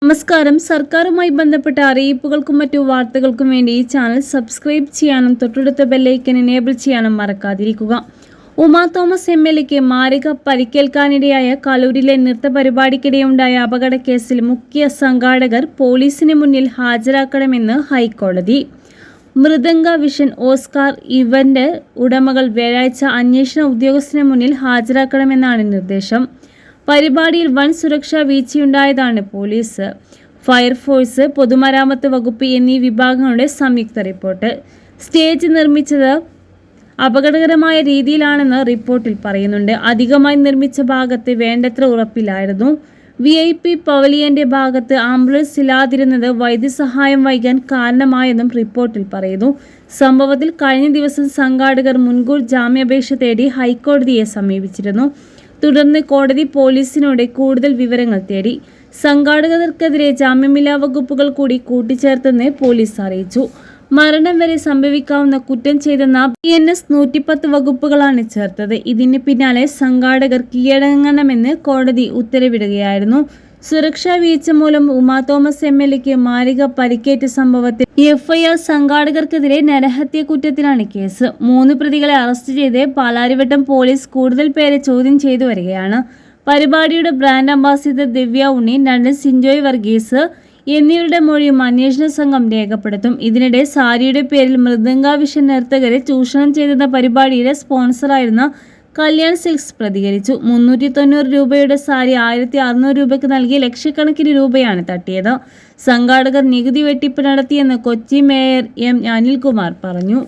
നമസ്കാരം. സർക്കാരുമായി ബന്ധപ്പെട്ട അറിയിപ്പുകൾക്കും മറ്റു വാർത്തകൾക്കും വേണ്ടി ഈ ചാനൽ സബ്സ്ക്രൈബ് ചെയ്യാനും തൊട്ടടുത്ത ബെല്ലൈക്കൻ എനേബിൾ ചെയ്യാനും മറക്കാതിരിക്കുക. ഉമാ തോമസ് MLAക്ക് മാരക പരിക്കേൽക്കാനിടയായ കലൂരിലെ നൃത്ത പരിപാടിക്കിടെയുണ്ടായ അപകടക്കേസിൽ മുഖ്യ സംഘാടകർ പോലീസിന് മുന്നിൽ ഹാജരാക്കണമെന്ന് ഹൈക്കോടതി. മൃദംഗ വിഷൻ ഓസ്കാർ ഇവന്റ് ഉടമകൾ വ്യാഴാഴ്ച അന്വേഷണ ഉദ്യോഗസ്ഥന് മുന്നിൽ ഹാജരാക്കണമെന്നാണ് നിർദ്ദേശം. പരിപാടിയിൽ വൻ സുരക്ഷാ വീഴ്ചയുണ്ടായതാണ് പോലീസ്, ഫയർഫോഴ്സ്, പൊതുമരാമത്ത് വകുപ്പ് എന്നീ വിഭാഗങ്ങളുടെ സംയുക്ത റിപ്പോർട്ട്. സ്റ്റേജ് നിർമ്മിച്ചത് അപകടകരമായ രീതിയിലാണെന്ന് റിപ്പോർട്ടിൽ പറയുന്നുണ്ട്. അധികമായി നിർമ്മിച്ച ഭാഗത്ത് വേണ്ടത്ര ഉറപ്പില്ലായിരുന്നു. VIP പവലിയന്റെ ഭാഗത്ത് ആംബുലൻസ് ഇല്ലാതിരുന്നത് വൈദ്യസഹായം വൈകാൻ കാരണമായെന്നും റിപ്പോർട്ടിൽ പറയുന്നു. സംഭവത്തിൽ കഴിഞ്ഞ ദിവസം സംഘാടകർ മുൻകൂർ ജാമ്യാപേക്ഷ തേടി ഹൈക്കോടതിയെ സമീപിച്ചിരുന്നു. തുടർന്ന് കോടതി പോലീസിനോട് കൂടുതൽ വിവരങ്ങൾ തേടി. സംഘാടകർക്കെതിരെ ജാമ്യമില്ലാ വകുപ്പുകൾ കൂടി കൂട്ടിച്ചേർത്തെന്ന് പോലീസ് അറിയിച്ചു. മരണം വരെ സംഭവിക്കാവുന്ന കുറ്റം ചെയ്തെന്ന BNS 110 വകുപ്പുകളാണ് ചേർത്തത്. ഇതിന് പിന്നാലെ സംഘാടകർ കീഴടങ്ങണമെന്ന് കോടതി ഉത്തരവിടുകയായിരുന്നു. സുരക്ഷാ വീഴ്ച മൂലം ഉമാ തോമസ് MLAക്ക് മാരക പരിക്കേറ്റ സംഭവത്തിൽ FIR സംഘാടകർക്കെതിരെ നരഹത്യ കുറ്റത്തിലാണ് കേസ്. 3 പ്രതികളെ അറസ്റ്റ് ചെയ്ത് പാലാരിവട്ടം പോലീസ് കൂടുതൽ പേരെ ചോദ്യം ചെയ്തു വരികയാണ്. പരിപാടിയുടെ ബ്രാൻഡ് അംബാസിഡർ ദിവ്യ ഉണ്ണി, നടൻ സിൻജോയ് വർഗീസ് എന്നിവരുടെ മൊഴിയും അന്വേഷണ സംഘം രേഖപ്പെടുത്തും. ഇതിനിടെ സാരിയുടെ പേരിൽ മൃദംഗ വിഷൻ നർത്തകരെ ചൂഷണം ചെയ്തെന്ന പരിപാടിയുടെ സ്പോൺസറായിരുന്ന കല്യാൺ സിൽക്സ് പ്രതികരിച്ചു. 390 രൂപയുടെ സാരി 1600 രൂപയ്ക്ക് നൽകി ലക്ഷക്കണക്കിന് രൂപയാണ് തട്ടിയത്. സംഘാടകർ നികുതി വെട്ടിപ്പ് നടത്തിയെന്ന് കൊച്ചി മേയർ M. അനിൽകുമാർ പറഞ്ഞു.